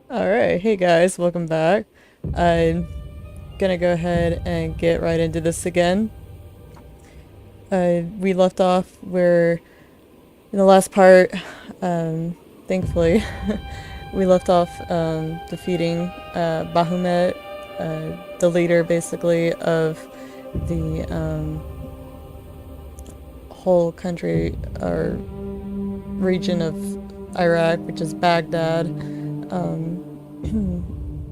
Alright, hey guys, welcome back. I'm gonna go ahead and get right into this again. We left off where, in the last part, thankfully, we left off defeating Bahamut, the leader basically of the whole country or region of Iraq, which is Baghdad.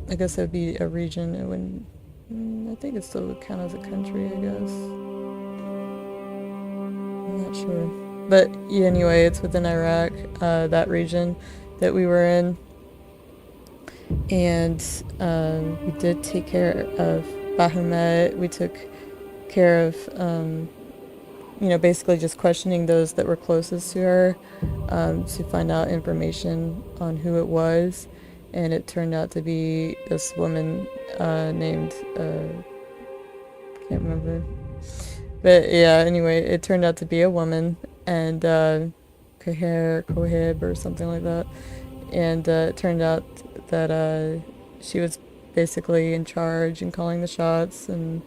I guess it would be a region. It wouldn't. I think it still would count as a country, I guess. I'm not sure. But yeah, anyway, it's within Iraq, that region that we were in. And we did take care of Bahamut. We took care of, basically just questioning those that were closest to her to find out information on who it was. And it turned out to be this woman named, can't remember. But yeah, anyway, it turned out to be a woman, and Koheb or something like that. And it turned out that she was basically in charge and calling the shots and,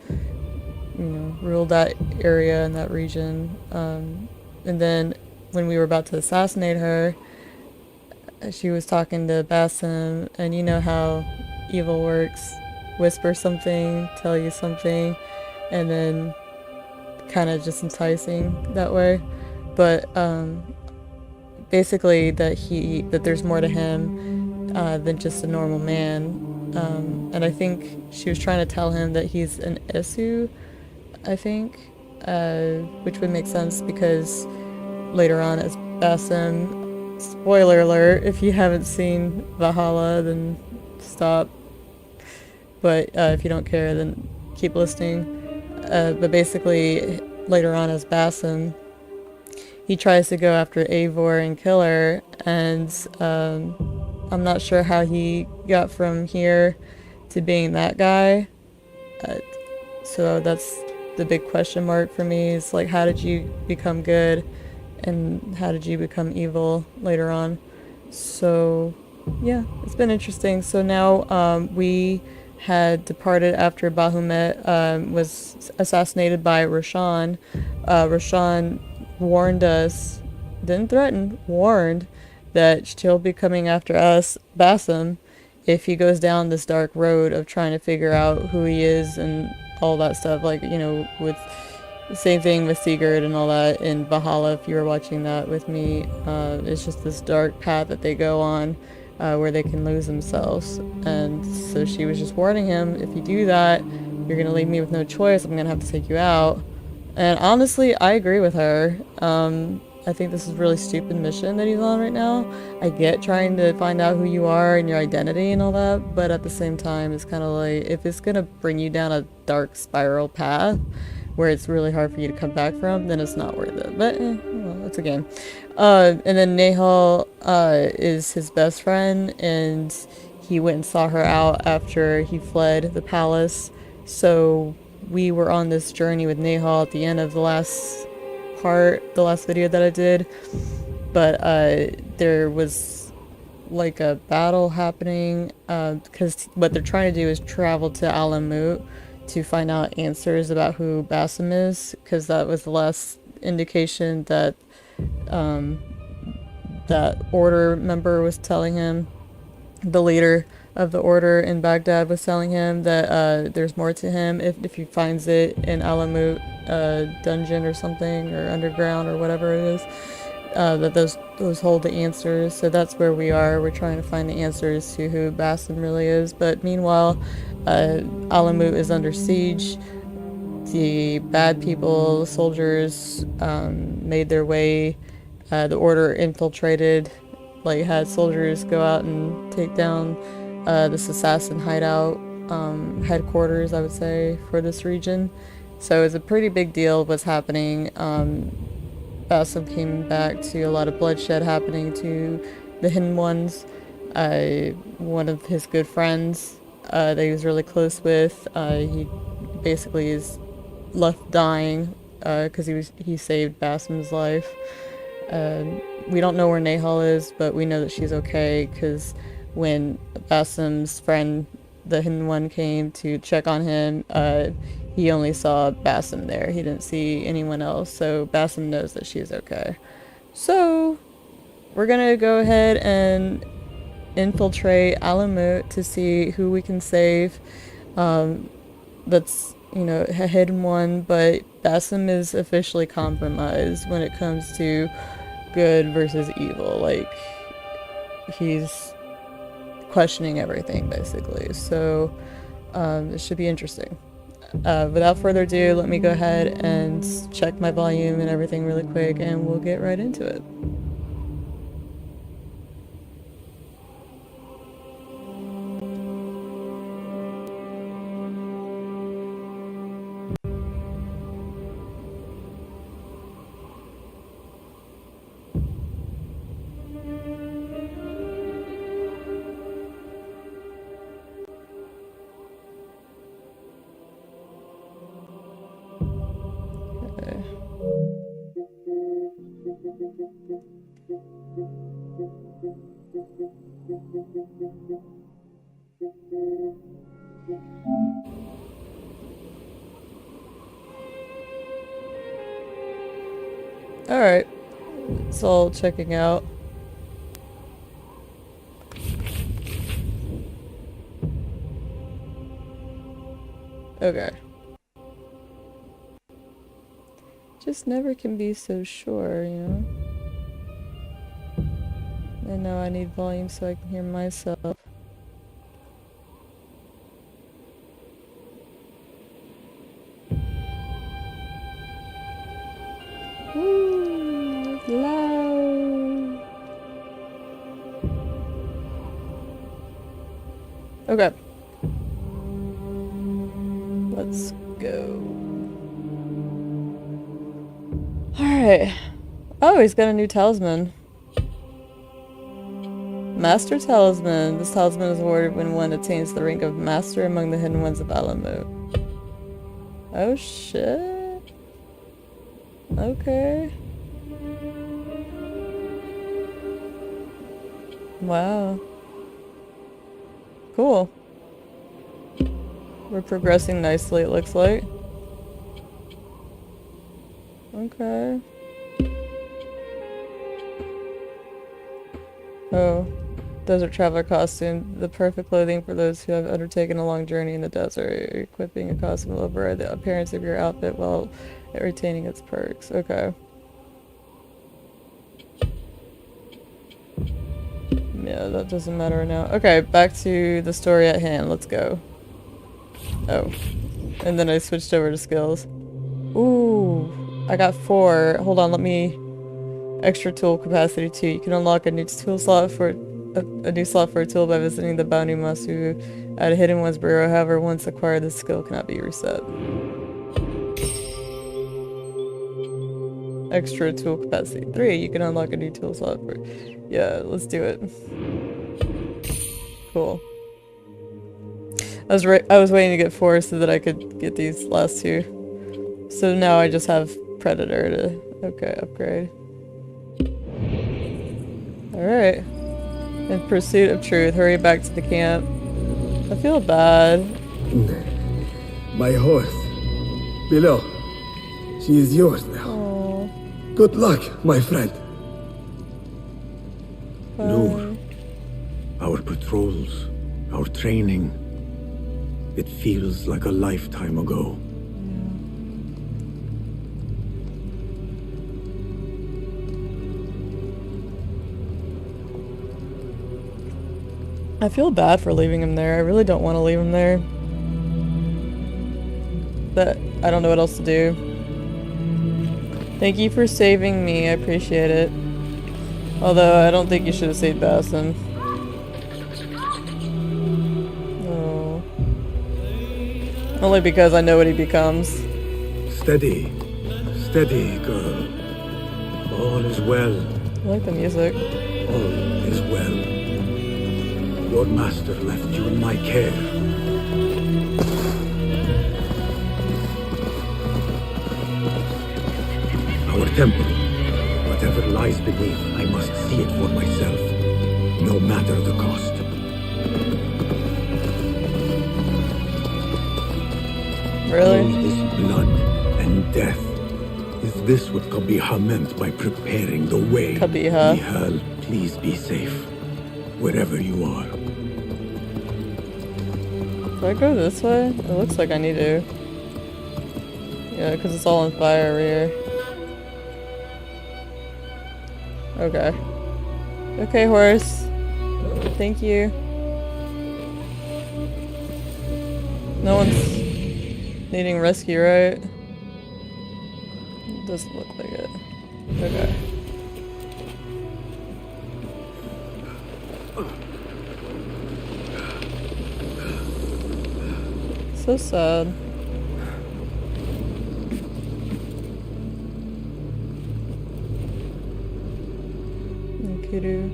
ruled that area and that region. And then when we were about to assassinate her, she was talking to Basim, and you know how evil works. Whisper something, tell you something, and then kind of just enticing that way. But basically that there's more to him than just a normal man. And I think she was trying to tell him that he's an Esu, I think, which would make sense because later on as Basim, spoiler alert, if you haven't seen Valhalla, then stop. But if you don't care, then keep listening. But basically, later on as Basim, he tries to go after Eivor and kill her, and I'm not sure how he got from here to being that guy. So that's the big question mark for me, is like, how did you become good and how did you become evil later on? So yeah, it's been interesting. So now we had departed after Bahamut was assassinated by Roshan. Roshan warned us, didn't threaten, warned that she'll be coming after us, Basim, if he goes down this dark road of trying to figure out who he is and all that stuff. Like, with the same thing with Sigurd and all that in Valhalla, if you were watching that with me. It's just this dark path that they go on where they can lose themselves. And so she was just warning him, if you do that, you're going to leave me with no choice. I'm going to have to take you out. And honestly, I agree with her. I think this is a really stupid mission that he's on right now. I get trying to find out who you are and your identity and all that, but at the same time, it's kind of like, if it's going to bring you down a dark spiral path where it's really hard for you to come back from, then it's not worth it. But, well, it's a game. And then Nahal is his best friend, and he went and saw her out after he fled the palace. So we were on this journey with Nahal at the end of the last video that I did, but there was like a battle happening because what they're trying to do is travel to Alamut to find out answers about who Basim is, because that was the last indication that that order member was telling him, the leader of the order in Baghdad was telling him that there's more to him if he finds it in Alamut dungeon or something, or underground or whatever it is, that those hold the answers. So that's where we are. We're trying to find the answers to who Basim really is. But meanwhile, Alamut is under siege. The bad people, soldiers, made their way. The order infiltrated, like had soldiers go out and take down this assassin hideout, headquarters, I would say, for this region. So it's a pretty big deal what's happening. Basim came back to a lot of bloodshed happening to the Hidden Ones. One of his good friends that he was really close with, he basically is left dying because he saved Basim's life. We don't know where Nahal is, but we know that she's okay because when Basim's friend, the Hidden One, came to check on him, he only saw Basim there. He didn't see anyone else, so Basim knows that she's okay. So, we're gonna go ahead and infiltrate Alamut to see who we can save. That's, you know, a hidden one, but Basim is officially compromised when it comes to good versus evil. Like, he's questioning everything, basically. So, it should be interesting. Without further ado, let me go ahead and check my volume and everything really quick, and we'll get right into it. Okay. Alright, it's all checking out. Okay. Just never can be so sure, you know? I know I need volume so I can hear myself. Woo! It's loud! Okay. Let's go. Alright. Oh, he's got a new talisman. Master Talisman. This talisman is awarded when one attains the rank of Master among the Hidden Ones of Alamut. Oh shit. Okay. Wow. Cool. We're progressing nicely, it looks like. Okay. Oh. Desert traveler costume. The perfect clothing for those who have undertaken a long journey in the desert. Equipping a costume will override the appearance of your outfit while retaining its perks. Okay. Yeah, that doesn't matter now. Okay, back to the story at hand. Let's go. Oh. And then I switched over to skills. Ooh. I got 4. Hold on, let me... Extra tool capacity 2. You can unlock a new tool slot for... A new slot for a tool by visiting the bounty master at a Hidden Ones bureau. However, once acquired, this skill cannot be reset. Extra tool capacity 3. You can unlock a new tool slot for... Yeah, let's do it. Cool. I was waiting to get 4 so that I could get these last 2. So now I just have Predator to... Okay, upgrade. Alright. In pursuit of truth, hurry back to the camp. I feel bad. My horse. Below. She is yours now. Aww. Good luck, my friend. Bye. Noor, our patrols, our training. It feels like a lifetime ago. I feel bad for leaving him there. I really don't want to leave him there. But I don't know what else to do. Thank you for saving me. I appreciate it. Although I don't think you should have saved Basim. Oh. Only because I know what he becomes. Steady. Steady, girl. All is well. I like the music. All is well. Your master left you in my care. Our temple. Whatever lies beneath, I must see it for myself. No matter the cost. Really? All this blood and death. Is this what Kabiha meant by preparing the way? Kabiha. Nihal, please be safe. Wherever you are. Do I go this way? It looks like I need to. Yeah, because it's all on fire over here. Okay. Okay, horse. Thank you. No one's needing rescue, right? Doesn't look like it. Okay. So sad. Kiru.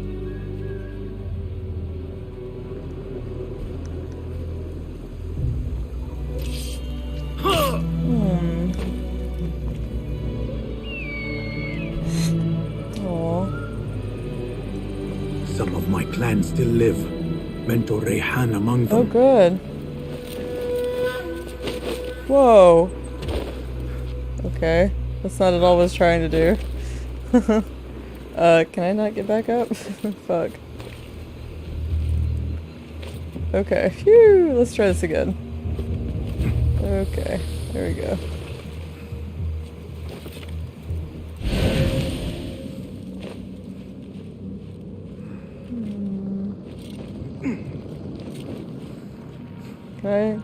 Some of my clan still live. Mentor Rayhan among them. Oh, good. Whoa. Okay. That's not at all what I was trying to do. Can I not get back up? Fuck. Okay. Phew. Let's try this again. Okay. There we go. Okay.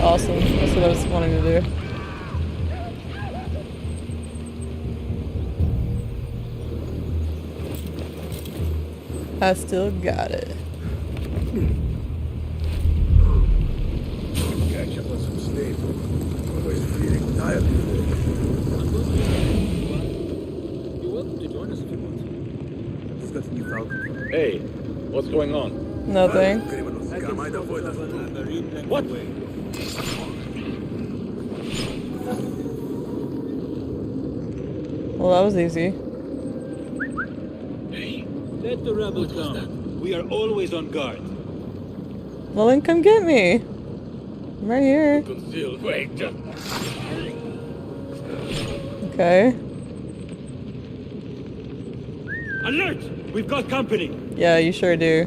Awesome. That's what I was wanting to do. I still got it. Catch up on some sleep. Always feeling tired. You're welcome to join us if you want. He's got a new falcon. Hey, what's going on? Nothing. What? Well, that was easy. Hey, let the rebels down. We are always on guard. Well, then come get me. I'm right here. Conceal. Wait. Okay. Alert! We've got company. Yeah, you sure do.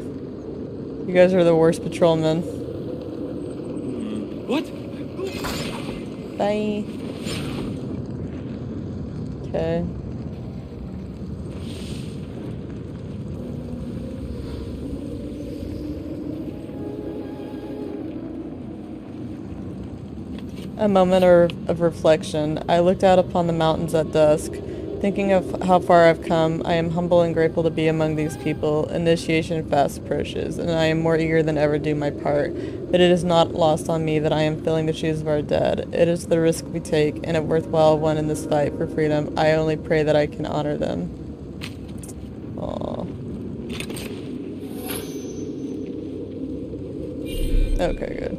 You guys are the worst patrolmen. What? Bye. Okay. A moment of reflection. I looked out upon the mountains at dusk. Thinking of how far I've come, I am humble and grateful to be among these people. Initiation fast approaches, and I am more eager than ever to do my part. But it is not lost on me that I am filling the shoes of our dead. It is the risk we take, and a worthwhile one in this fight for freedom. I only pray that I can honor them. Aww. Okay, good.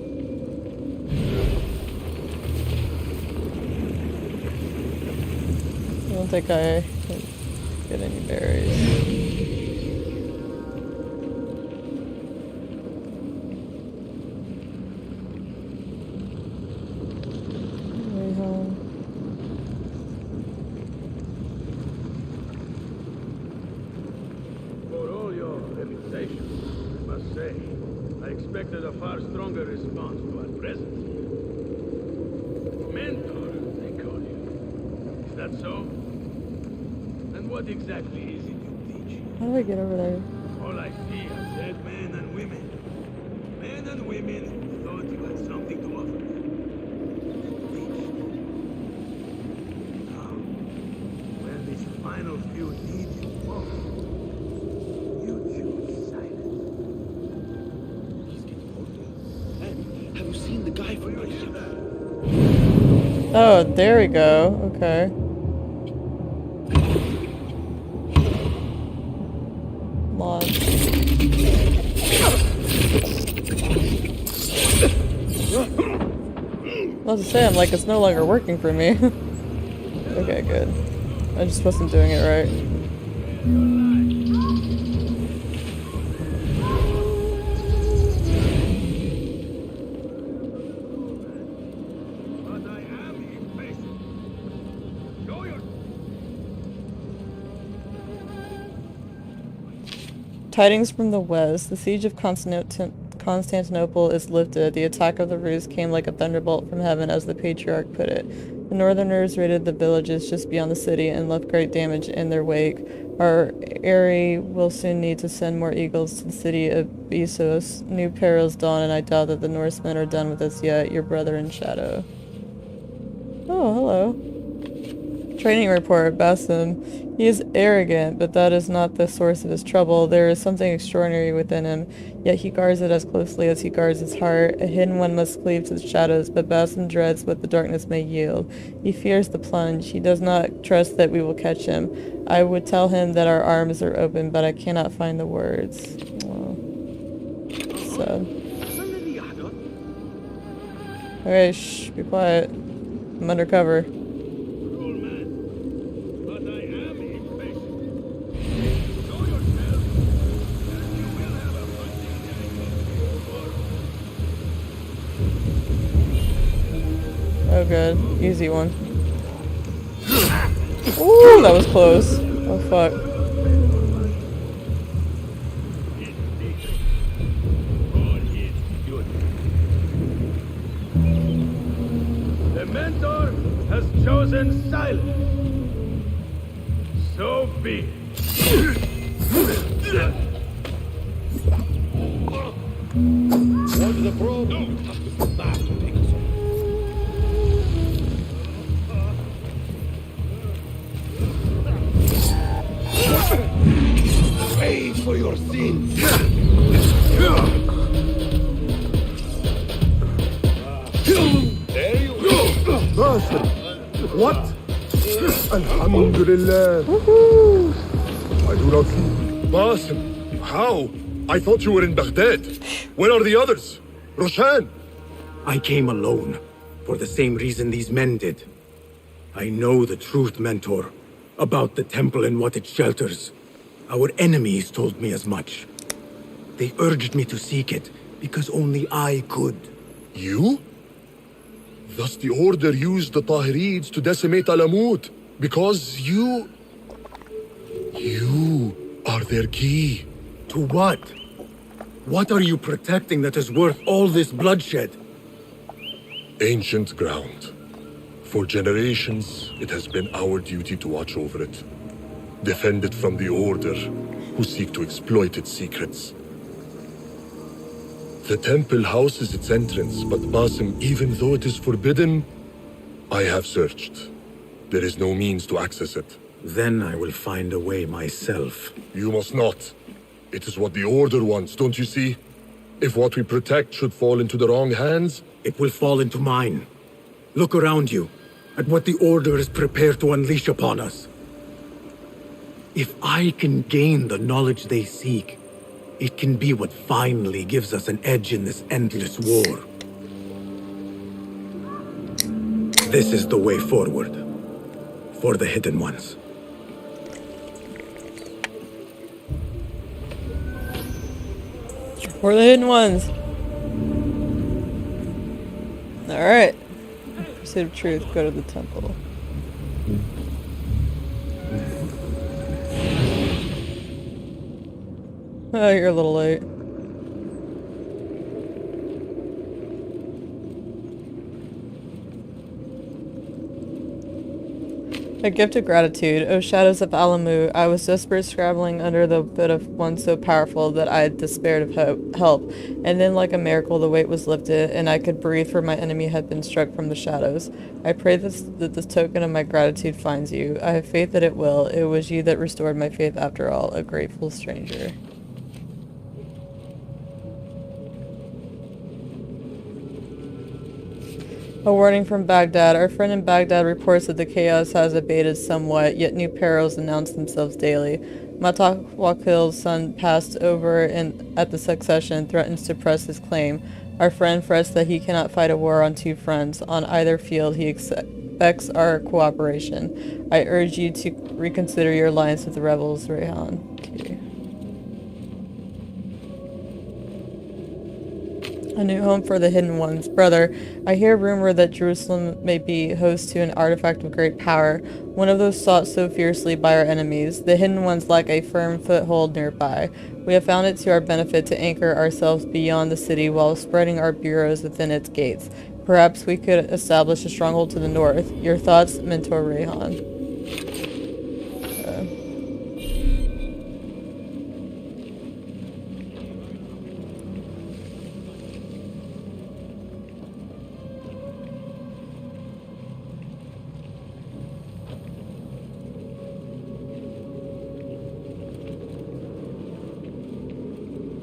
I don't think I can get any berries. Way home. For all your reputation, I must say, I expected a far stronger response to our presence. Mentor, they call you. Is that so? And what exactly is it you teach? How do I get over there? All I see are dead men and women. Men and women who thought you had something to offer. Teach. Now, when these final few need you most, you choose silence. He's getting older. And have you seen the guy from Basim? Oh, there we go. Okay. Mod. I was to say, I'm like, it's no longer working for me. Okay, good. I just wasn't doing it right. Tidings from the west. The siege of Constantinople is lifted. The attack of the Rus came like a thunderbolt from heaven, as the patriarch put it. The northerners raided the villages just beyond the city and left great damage in their wake. Our Aerie will soon need to send more eagles to the city of Bessos. New perils dawn, and I doubt that the Norsemen are done with us yet. Your brother in shadow. Oh, hello. Training report, Basim. He is arrogant, but that is not the source of his trouble. There is something extraordinary within him, yet he guards it as closely as he guards his heart. A hidden one must cleave to the shadows, but Basim dreads what the darkness may yield. He fears the plunge. He does not trust that we will catch him. I would tell him that our arms are open, but I cannot find the words. Oh. Sad. Okay, shh, be quiet. I'm undercover. Oh good. Easy one. Ooh, that was close. Oh fuck. The mentor has chosen silence. So be it. What's the problem? Pay for your sins. There you go. Basim! What? Alhamdulillah. I do not see. Basim, how? I thought you were in Baghdad. Where are the others? Roshan? I came alone, for the same reason these men did. I know the truth, Mentor, about the temple and what it shelters. Our enemies told me as much. They urged me to seek it, because only I could. You? Thus the Order used the Tahirids to decimate Alamut, because you are their key. To what? What are you protecting that is worth all this bloodshed? Ancient ground. For generations, it has been our duty to watch over it. Defend it from the Order, who seek to exploit its secrets. The temple houses its entrance, but Basim, even though it is forbidden, I have searched. There is no means to access it. Then I will find a way myself. You must not. It is what the Order wants, don't you see? If what we protect should fall into the wrong hands, It will fall into mine. Look around you, at what the Order is prepared to unleash upon us. If I can gain the knowledge they seek, it can be what finally gives us an edge in this endless war. This is the way forward. For the Hidden Ones. For the Hidden Ones. Alright. Pursuit of truth, go to the temple. Oh, you're a little late. A gift of gratitude. O shadows of Alamu, I was desperate, scrabbling under the foot of one so powerful that I had despaired of help. And then, like a miracle, the weight was lifted, and I could breathe, for my enemy had been struck from the shadows. I pray that this token of my gratitude finds you. I have faith that it will. It was you that restored my faith after all, a grateful stranger. A warning from Baghdad. Our friend in Baghdad reports that the chaos has abated somewhat, yet new perils announce themselves daily. Matawakil's son passed over at the succession threatens to press his claim. Our friend frets that he cannot fight a war on two fronts. On either field he expects our cooperation. I urge you to reconsider your alliance with the rebels, Rehan. Okay. A new home for the hidden ones. Brother, I hear rumor that Jerusalem may be host to an artifact of great power, one of those sought so fiercely by our enemies. The hidden ones lack a firm foothold nearby. We have found it to our benefit to anchor ourselves beyond the city while spreading our bureaus within its gates. Perhaps we could establish a stronghold to the north. Your thoughts, Mentor Rayhan?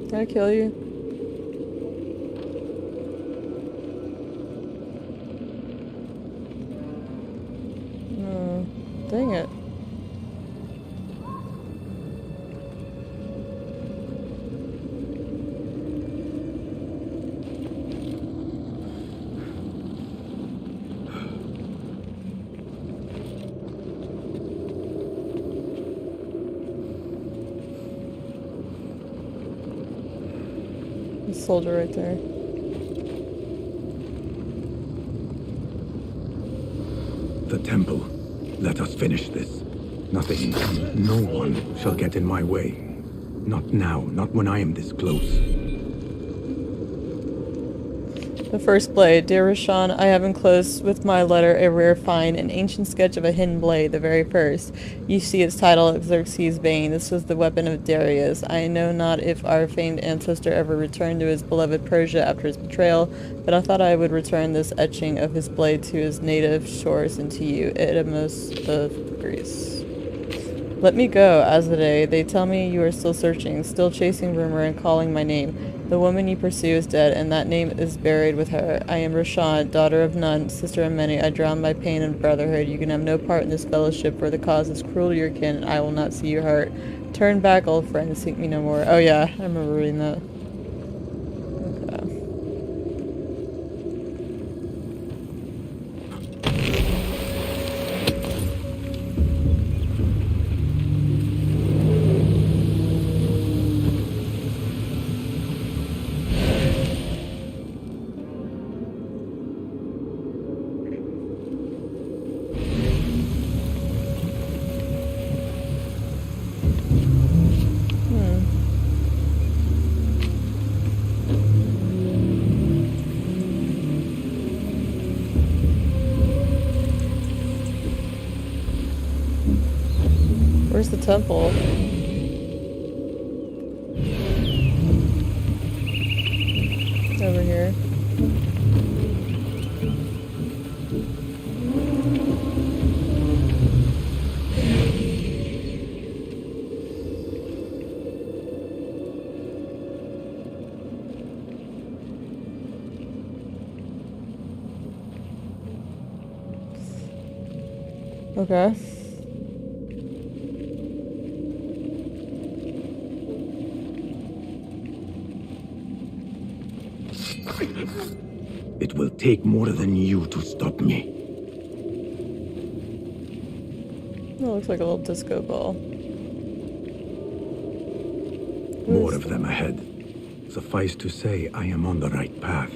Can I kill you? Dang it. The soldier right there. The temple. Let us finish this. Nothing, no one shall get in my way. Not now, not when I am this close. The first blade. Dear Rashawn, I have enclosed with my letter a rare find, an ancient sketch of a hidden blade, the very first. You see its title, Xerxes' Bane. This was the weapon of Darius. I know not if our famed ancestor ever returned to his beloved Persia after his betrayal, but I thought I would return this etching of his blade to his native shores and to you, Idamos of Greece. Let me go, Azadeh. They tell me you are still searching, still chasing rumor and calling my name. The woman you pursue is dead, and that name is buried with her. I am Rashawn, daughter of none, sister of many. I drown my pain in brotherhood. You can have no part in this fellowship, for the cause is cruel to your kin, and I will not see you hurt. Turn back, old friend, and seek me no more. Oh yeah, I remember reading that. Okay. Where's the temple? Over here. Okay. It will take more than you to stop me. It looks like a little disco ball. More of them ahead. Suffice to say, I am on the right path.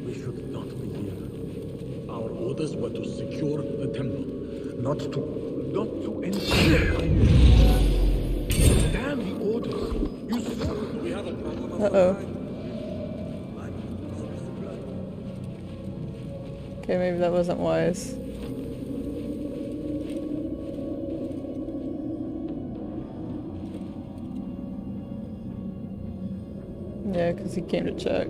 We should not be here. Our orders were to secure the temple, not to enter. Damn the orders! You said we have a problem. Uh-oh. Okay, maybe that wasn't wise. Yeah, because he came to check.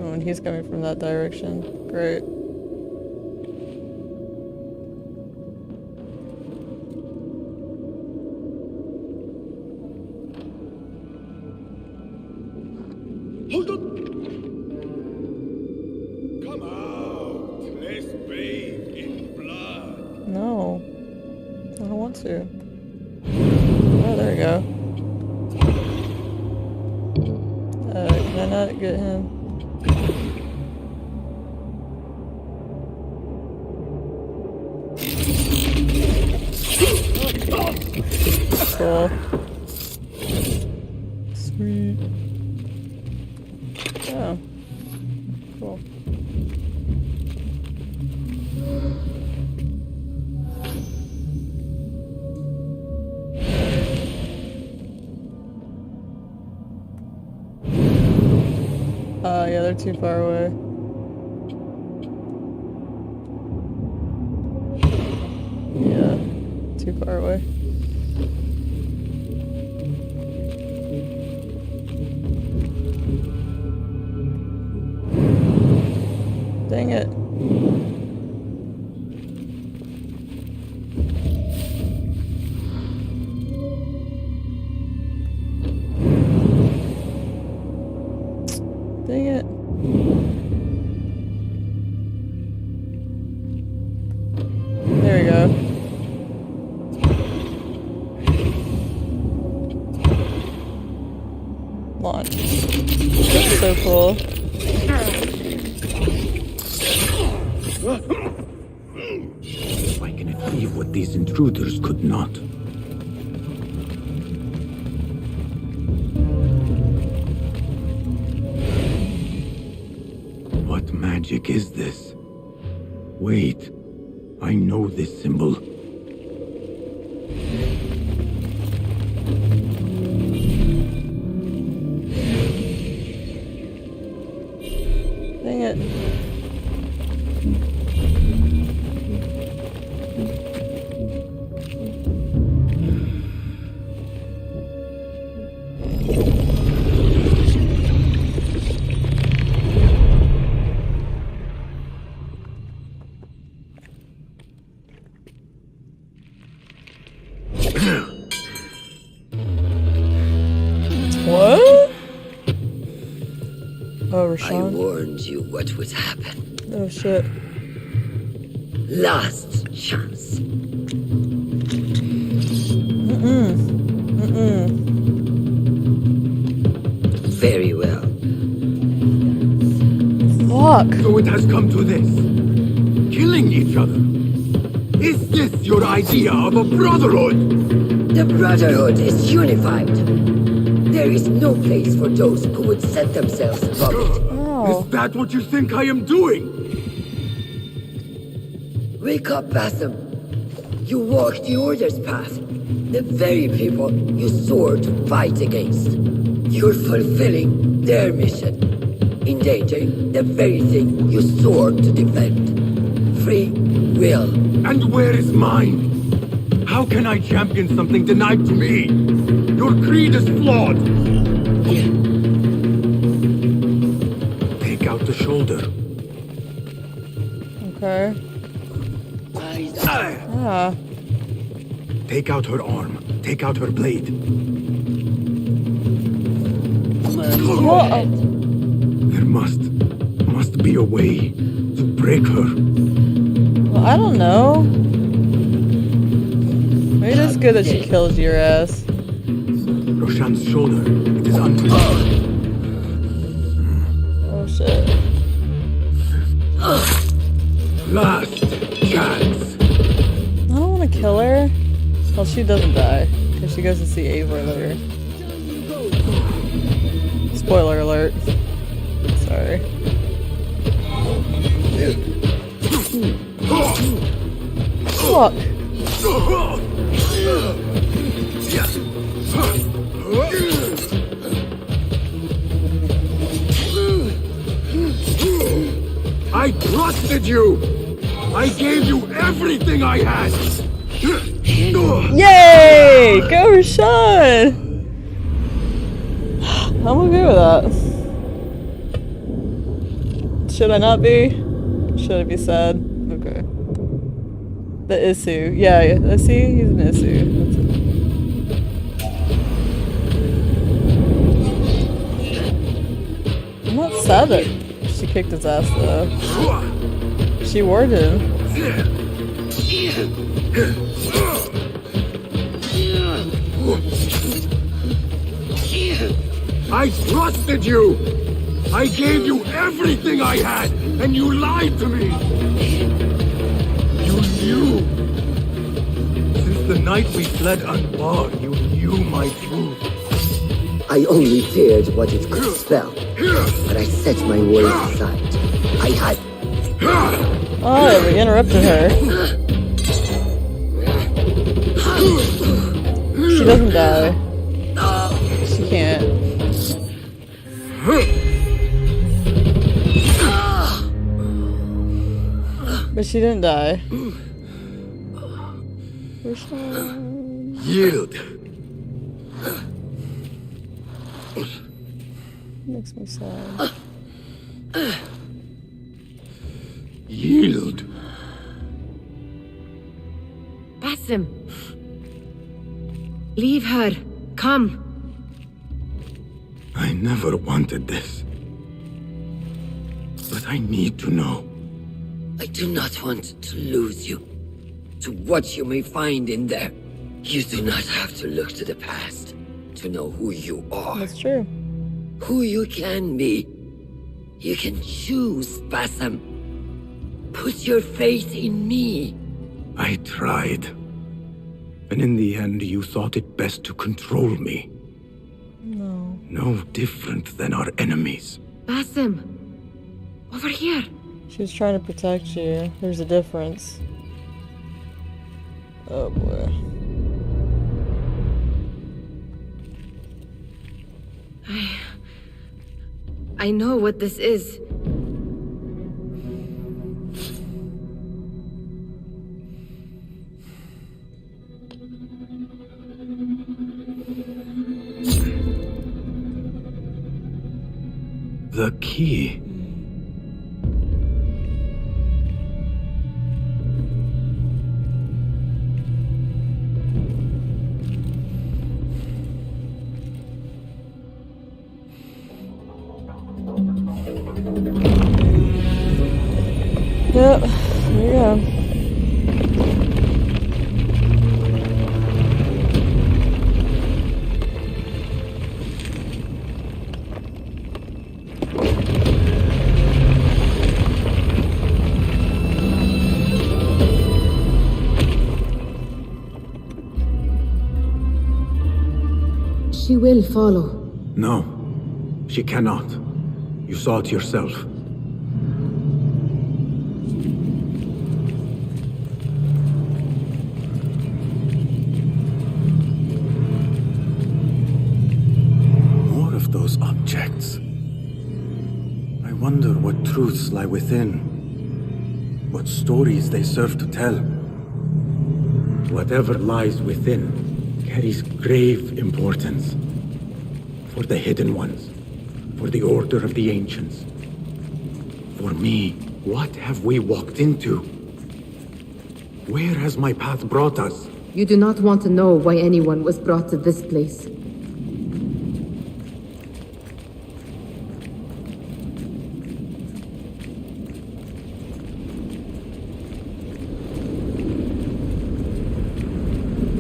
Oh, and he's coming from that direction. Great. Hold on! Come out! Let's bathe in blood. No. I don't want to. Oh, there we go. Can I not get him? Cool. Sweet. Oh. Cool. Yeah, they're too far away. Yeah, too far away. Dang it. Dang it. There we go. Launch. That's so cool. Why can it be what these intruders could not? What magic is this? Wait, I know this symbol. Dang it. What? Oh, I Rashawn. warned you what would happen. Oh shit. Last chance. Very well. Fuck. So it has come to this. Killing each other. Is this your idea of a brotherhood? The Brotherhood is unified. There is no place for those who would set themselves above it. Oh. Is that what you think I am doing? Wake up, Basim. You walk the Order's path. The very people you swore to fight against. You're fulfilling their mission. Endangering the very thing you swore to defend. Free will. And where is mine? How can I champion something denied to me? Your creed is flawed. Take out the shoulder. Okay. Ah. Take out her arm. Take out her blade. What? There must be a way to break her. Well, I don't know. Maybe it's good that she kills your ass. Roshan's shoulder. It is untwisted. Oh shit. Last chance. I don't want to kill her. Well, she doesn't die. Because she goes to see Eivor later. Spoiler alert. Sorry. Fuck. I trusted you! I gave you everything I had! Yay! Go Rashawn! I'm okay with that. Should I not be? Should I be sad? Okay. The Isu. Yeah, I see. He's an Isu. That's it. I'm not sad that she kicked his ass though. She warned him. I trusted you! I gave you everything I had, and you lied to me! You knew! Since the night we fled unbarred, you knew my truth. I only feared what it could spell, but I set my words aside. I had... Oh, we interrupted her. She doesn't die. She can't. But she didn't die. Yield. Makes me sad. Yield. Basim. Leave her. Come. I never wanted this. But I need to know. I do not want to lose you. To what you may find in there. You do not have to look to the past to know who you are. That's true. Who you can be. You can choose, Basim. Put your faith in me. I tried. And in the end, you thought it best to control me. No. No different than our enemies. Basim. Over here. She was trying to protect you. There's a difference. Oh boy. I know what this is. The key. Yep, there you go. She will follow. No, she cannot. You saw it yourself. More of those objects. I wonder what truths lie within. What stories they serve to tell. Whatever lies within carries grave importance. For the hidden ones. For the order of the ancients. For me, what have we walked into? Where has my path brought us? You do not want to know why anyone was brought to this place.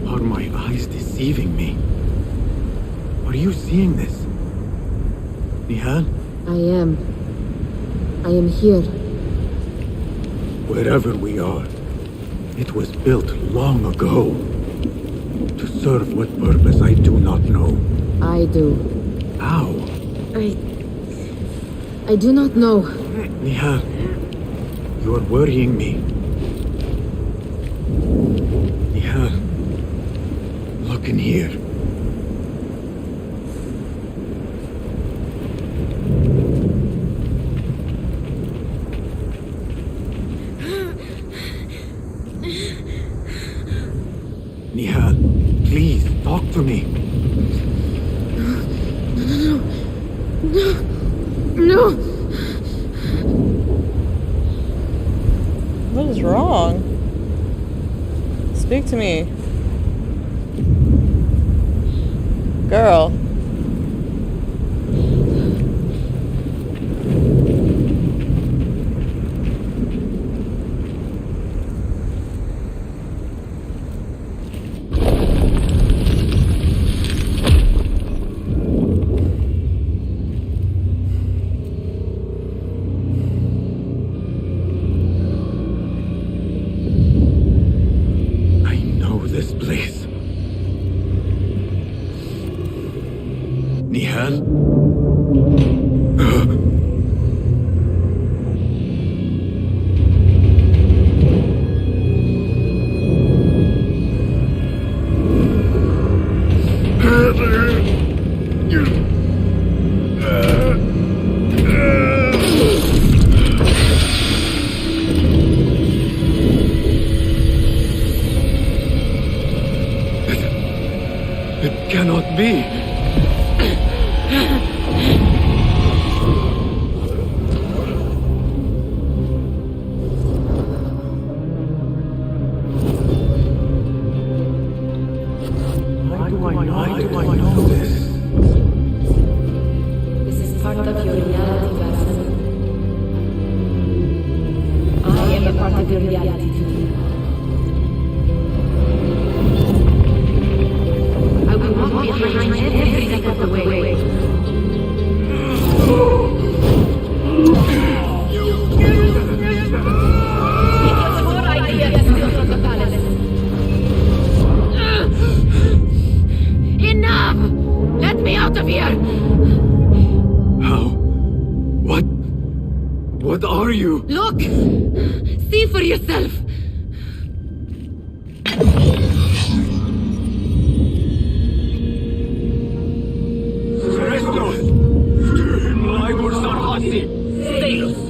Are my eyes deceiving me? Are you seeing this? Nihal? I am here. Wherever we are, it was built long ago. To serve what purpose I do not know. I do. How? I do not know. Nihal, you are worrying me. Nihal, look in here. Nihal, please, talk to me. No! Talk to me. Girl. I know this place. Nihal? It cannot be. Why do I know this? This is part of your reality, Basim. I am a part of your reality too. I will walk behind you every step of the way. It was your idea to steal from the palace. Enough! Let me out of here! How? What? What are you? Look! See for yourself! Stay loose!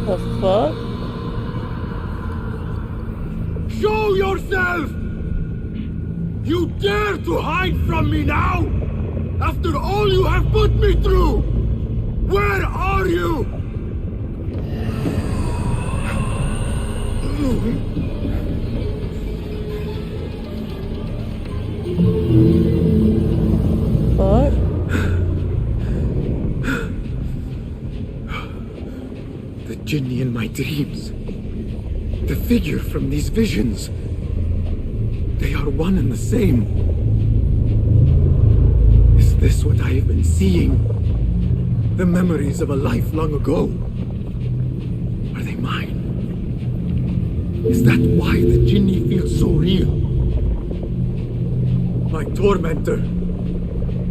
The fuck? Show yourself! You dare to hide from me now? After all you have put me through! Where are you? Fuck? The Jinni in my dreams. The figure from these visions. They are one and the same. Is this what I have been seeing? The memories of a life long ago? Are they mine? Is that why the Jinni feels so real? My tormentor.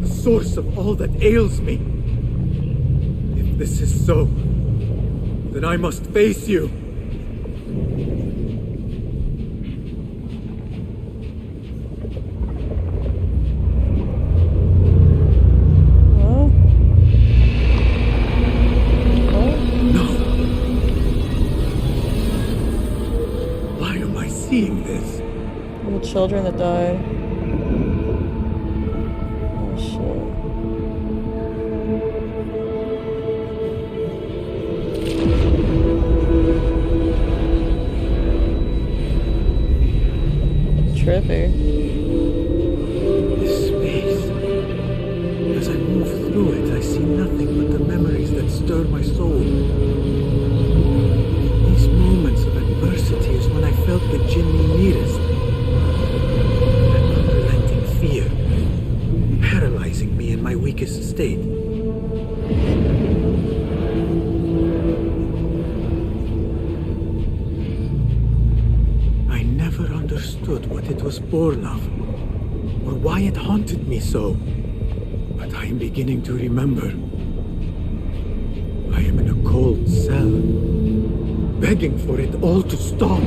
The source of all that ails me. If this is so, then I must face you. Huh? No. Why am I seeing this? The children that died. Oh shit. Trippy. This space. As I move through it, I see nothing but the memories that stir my soul. These moments of adversity is when I felt the Jinni nearest. An unrelenting fear, paralyzing me in my weakest state. I never understood what it was born of, or why it haunted me so. But I am beginning to remember. I am in a cold cell, begging for it all to stop.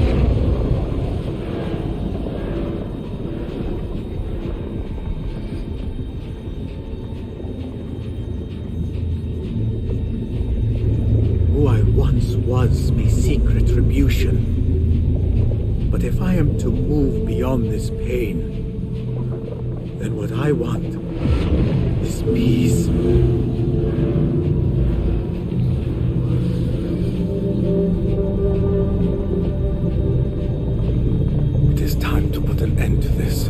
Who I once was may seek retribution. But if I am to move beyond this pain, then what I want is peace. It is time to put an end to this.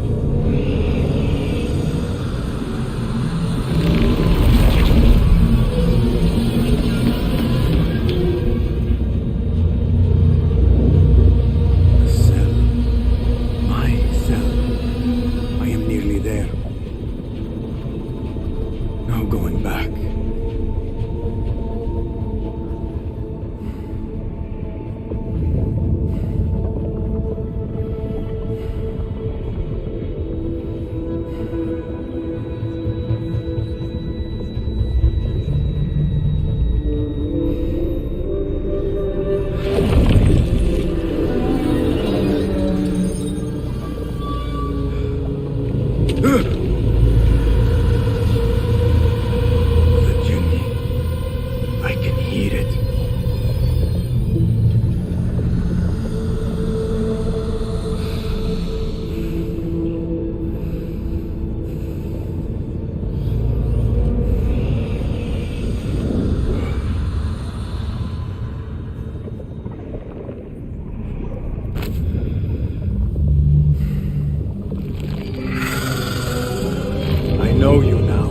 Know you now.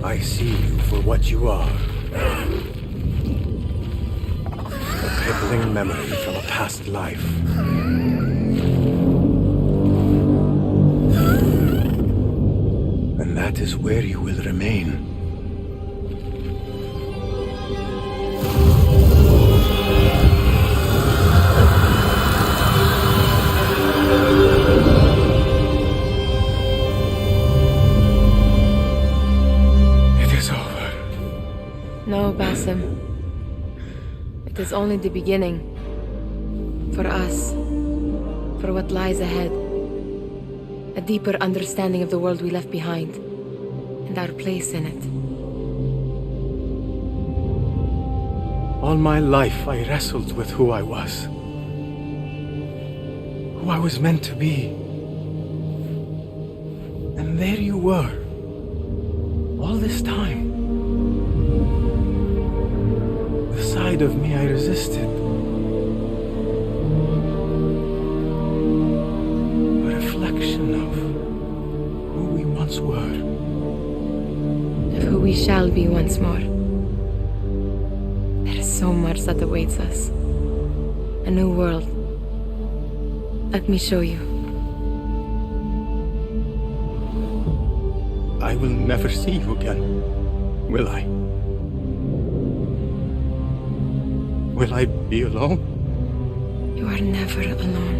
I see you for what you are. A crippling memory from a past life. And that is where you will remain. No, Basim. It is only the beginning. For us. For what lies ahead. A deeper understanding of the world we left behind. And our place in it. All my life I wrestled with who I was. Who I was meant to be. And there you were. All this time. The side of me I resisted. A reflection of who we once were. Of who we shall be once more. There is so much that awaits us. A new world. Let me show you. I will never see you again, will I? Will I be alone? You are never alone.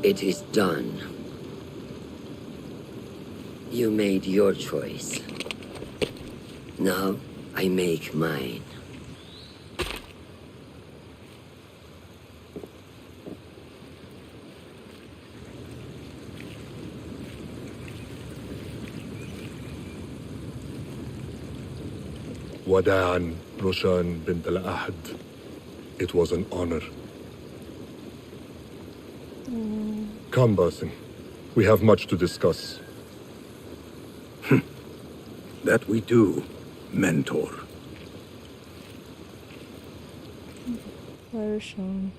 It is done. You made your choice. Now, I make mine. وداعا روشان بنت الأحد. It was an honor. Come, Basim. We have much to discuss. That we do, Mentor. Fire shown.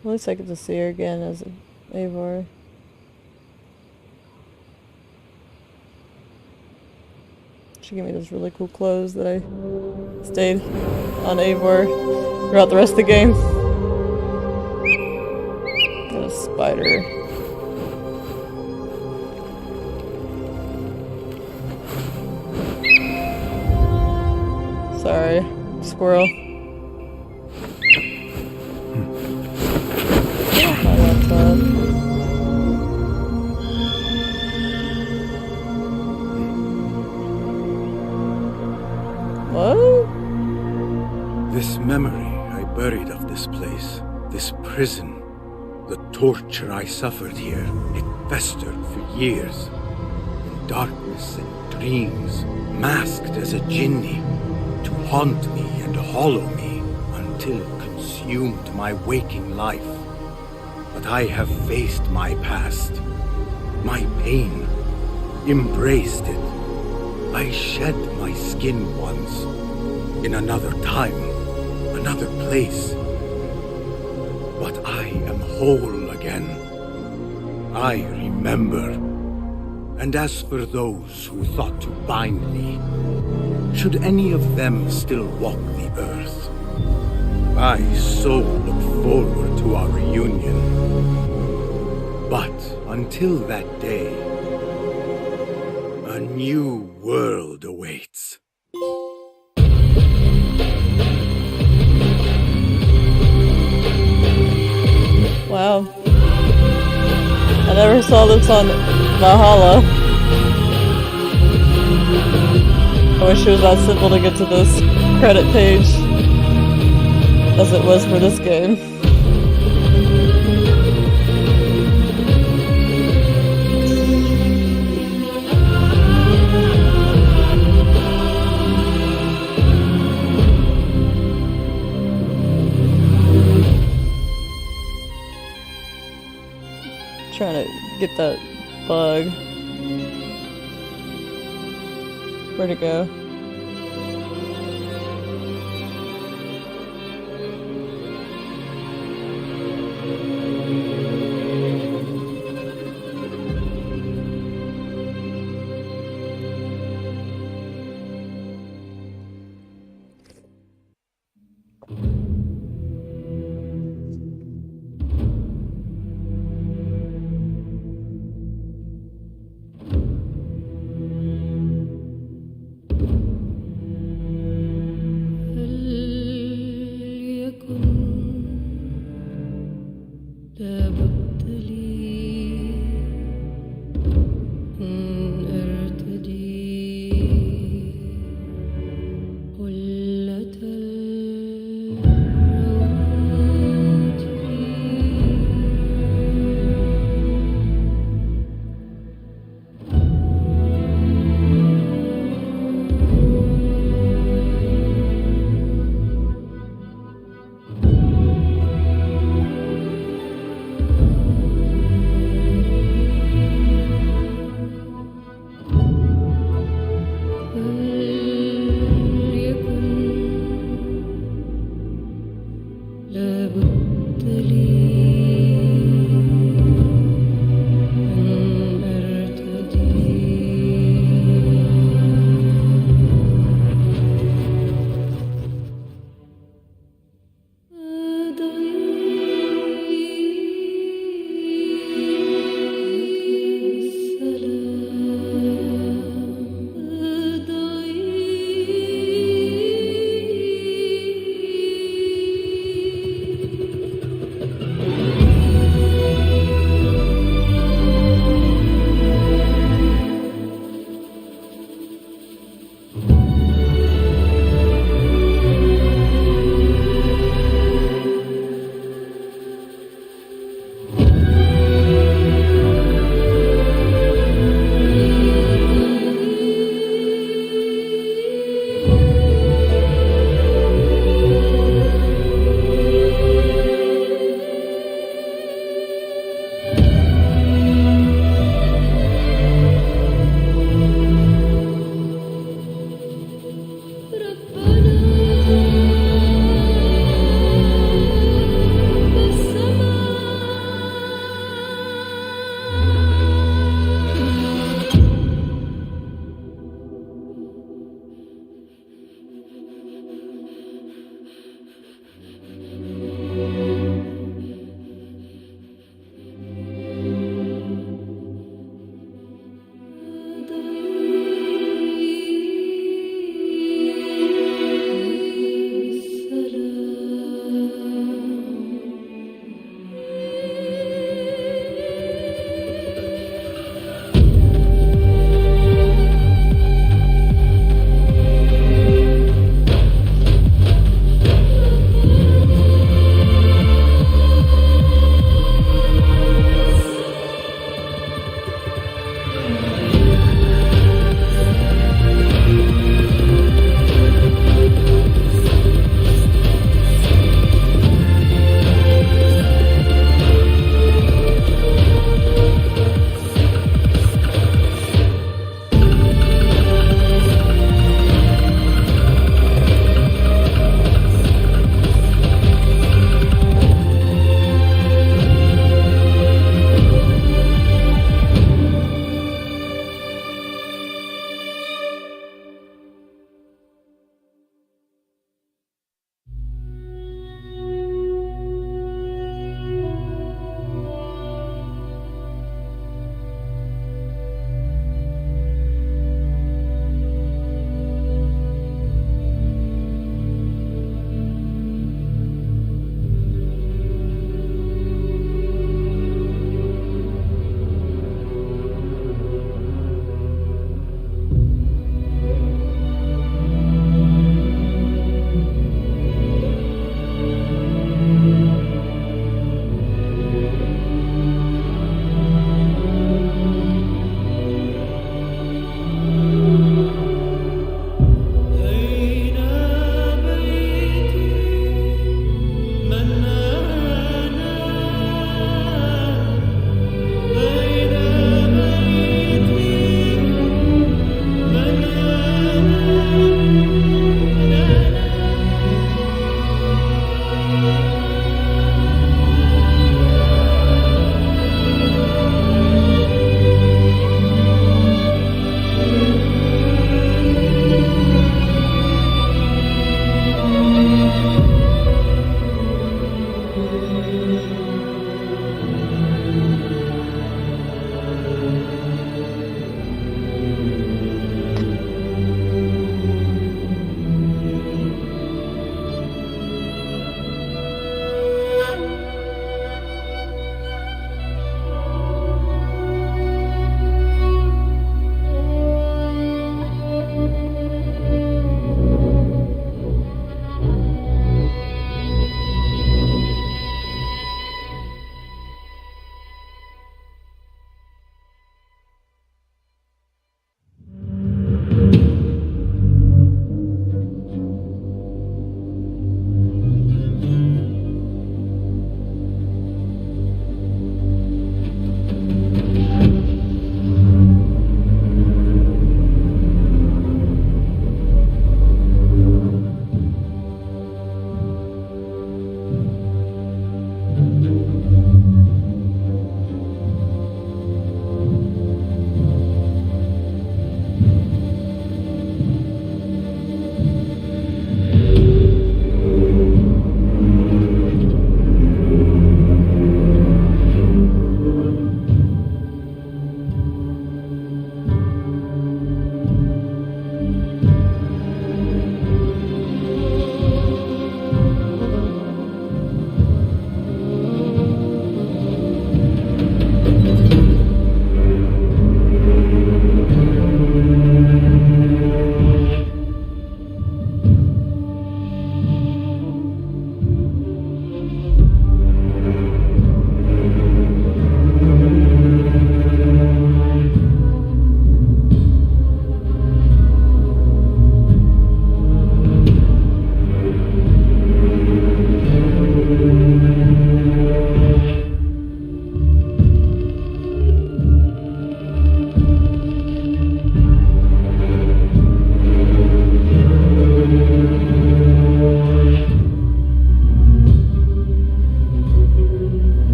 At least I get to see her again as Eivor. She gave me those really cool clothes that I stayed on Eivor throughout the rest of the game. Got a spider. Sorry, squirrel. My laptop. What? This memory I buried of this place, this prison, the torture I suffered here, it festered for years. In darkness and dreams, masked as a jinni, to haunt me and hollow me until it consumed my waking life. But I have faced my past, my pain, embraced it. I shed my skin once, in another time, another place. But I am whole again. I remember. And as for those who thought to bind me, should any of them still walk the earth, I so look forward to our reunion. But until that day, a new world awaits. Wow. I never saw this on Valhalla. I wish it was that simple to get to this credit page as it was for this game. Trying to get that bug. Where'd it go?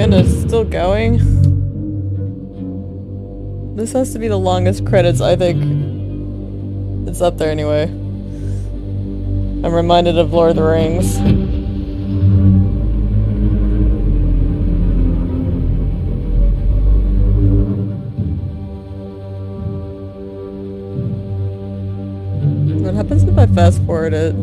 goodness, still going? This has to be the longest credits, I think. It's up there anyway. I'm reminded of Lord of the Rings. What happens if I fast forward it?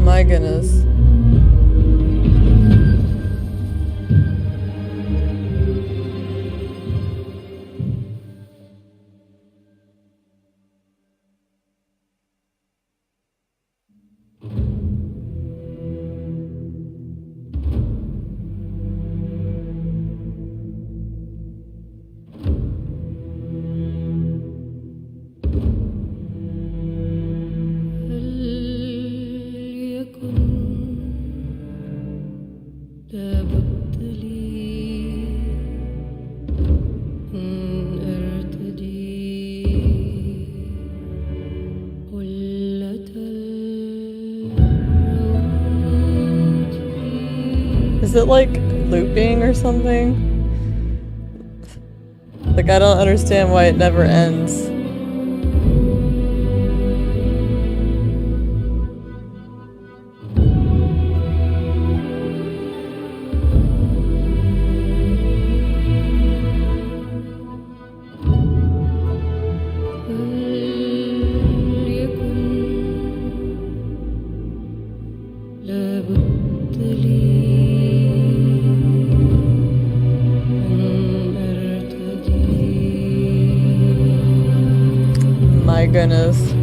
My goodness. Is it like looping or something? Like, I don't understand why it never ends. My goodness.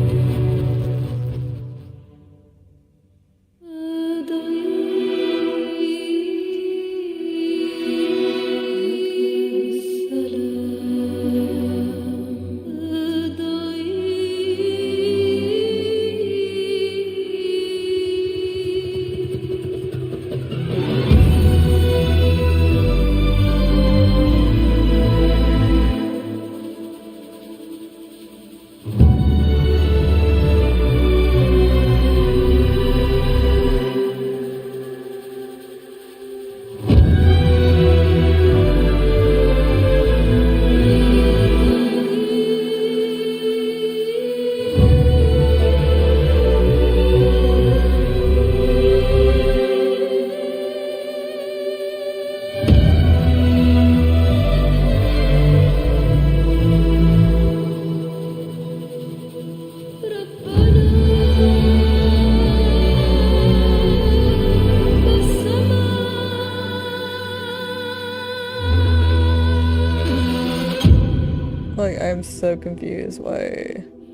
Like, I'm so confused why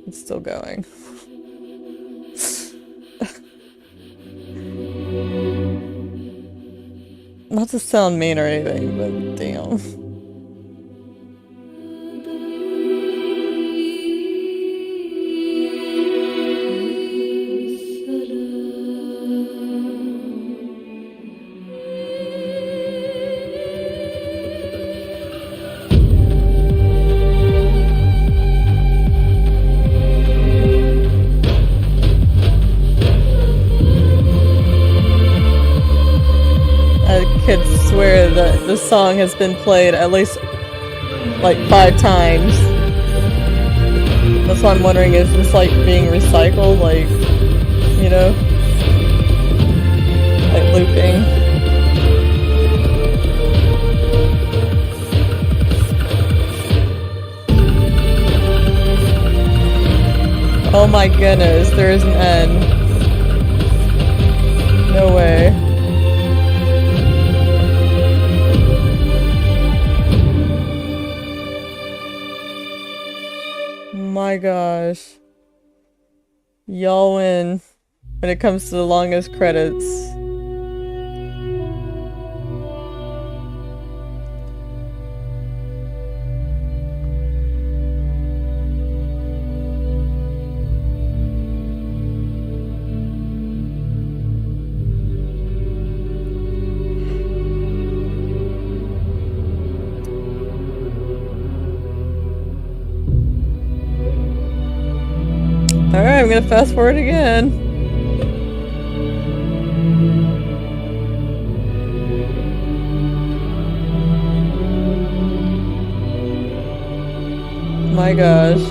it's still going. Not to sound mean or anything, but damn. I could swear that the song has been played at least like 5 times. That's why I'm wondering, is this like being recycled, like, you know, like looping? Oh my goodness, there is an end. No way. My gosh. Y'all win when it comes to the longest credits. Alright, I'm gonna fast forward again. My gosh.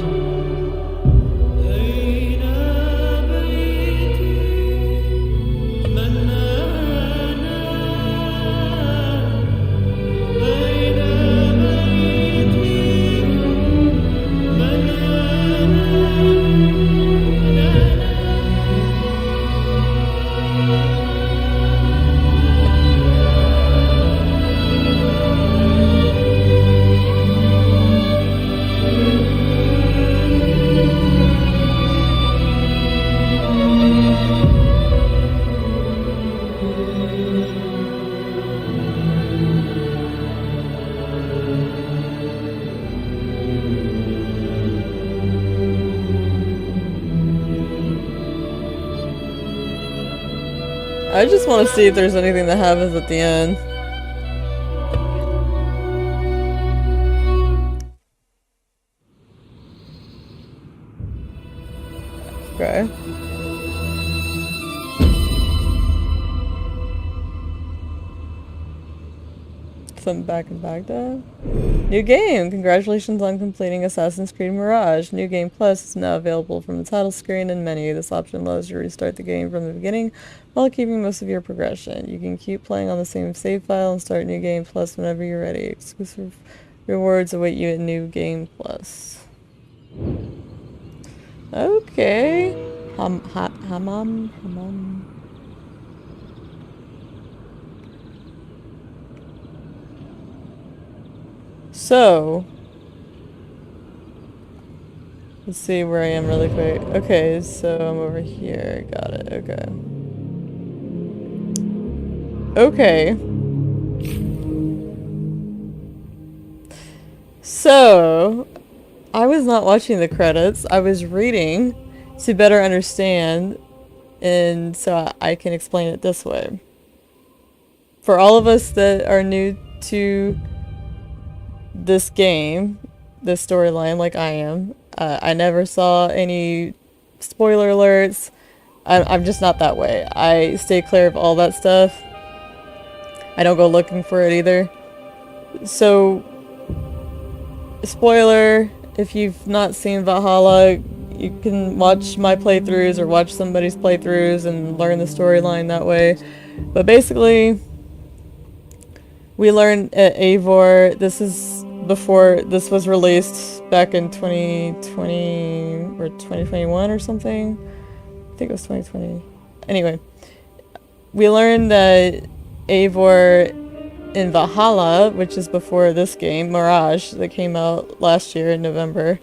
I just want to see if there's anything that happens at the end. Okay. Something back in Baghdad. New game! Congratulations on completing Assassin's Creed Mirage. New Game Plus is now available from the title screen and menu. This option allows you to restart the game from the beginning while keeping most of your progression. You can keep playing on the same save file and start New Game Plus whenever you're ready. Exclusive rewards await you at New Game Plus. Okay. Hammam. So, let's see where I am really quick. Okay, so I'm over here. Got it. Okay. Okay. So, I was not watching the credits. I was reading to better understand, and so I can explain it this way. For all of us that are new to this game, this storyline, like I am, I never saw any spoiler alerts. I'm just not that way. I stay clear of all that stuff. I don't go looking for it either. So, spoiler, if you've not seen Valhalla, you can watch my playthroughs or watch somebody's playthroughs and learn the storyline that way. But basically, we learned at Eivor, this is before this was released back in 2020 or 2021 or something. I think it was 2020. Anyway, we learned that Eivor in Valhalla, which is before this game, Mirage, that came out last year in November,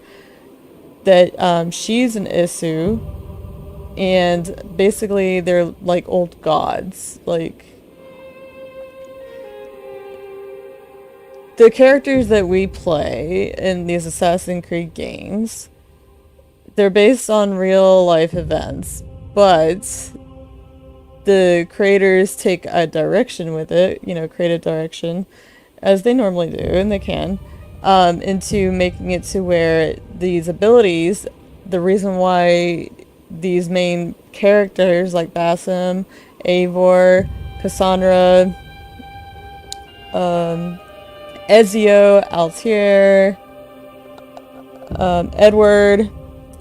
that she's an Isu, and basically they're like old gods. Like, the characters that we play in these Assassin's Creed games, they're based on real life events, but the creators take a direction with it, you know, creative direction, as they normally do, and they can, into making it to where these abilities, the reason why these main characters like Basim, Eivor, Cassandra, Ezio, Altair, Edward,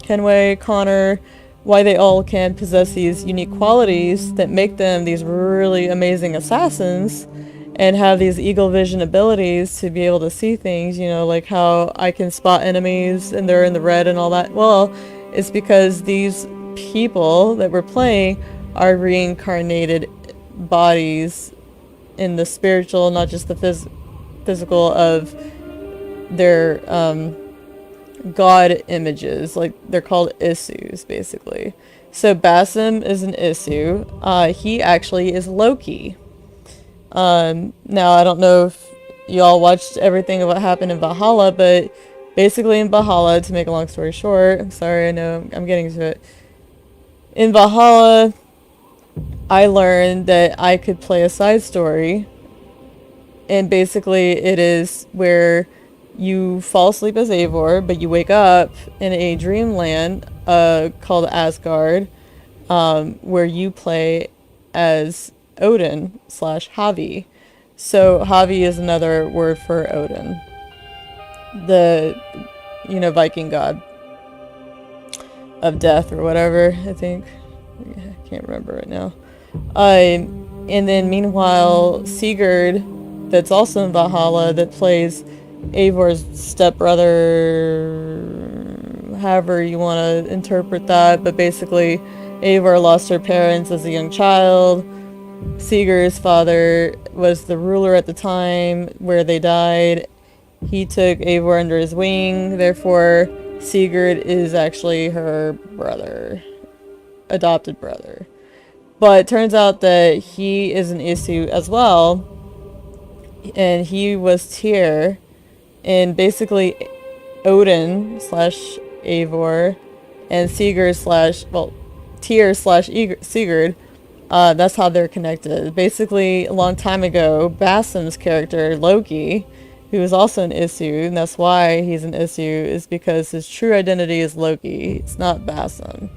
Kenway, Connor, why they all can possess these unique qualities that make them these really amazing assassins and have these eagle vision abilities to be able to see things, you know, like how I can spot enemies and they're in the red and all that. Well, it's because these people that we're playing are reincarnated bodies in the spiritual, not just the physical of their god images. Like, they're called Isus, basically. So Basim is an Isu. He actually is Loki. Now, I don't know if y'all watched everything of what happened in Valhalla, but basically in Valhalla, to make a long story short, I'm sorry, I know I'm getting to it. In Valhalla, I learned that I could play a side story, and basically it is where you fall asleep as Eivor, but you wake up in a dreamland called Asgard, where you play as Odin / Havi. So Havi is another word for Odin, the Viking god of death or whatever, I think. I can't remember right now. And then meanwhile, Sigurd, that's also in Valhalla, that plays Eivor's stepbrother, however you want to interpret that, but basically Eivor lost her parents as a young child. Sigurd's father was the ruler at the time where they died. He took Eivor under his wing, therefore Sigurd is actually her brother, adopted brother. But it turns out that he is an Isu as well, and he was Tyr, and basically Odin / Eivor and Sigurd Tyr / Sigurd, that's how they're connected. Basically, a long time ago, Basim's character, Loki, who is also an Isu, and that's why he's an Isu, is because his true identity is Loki. It's not Basim.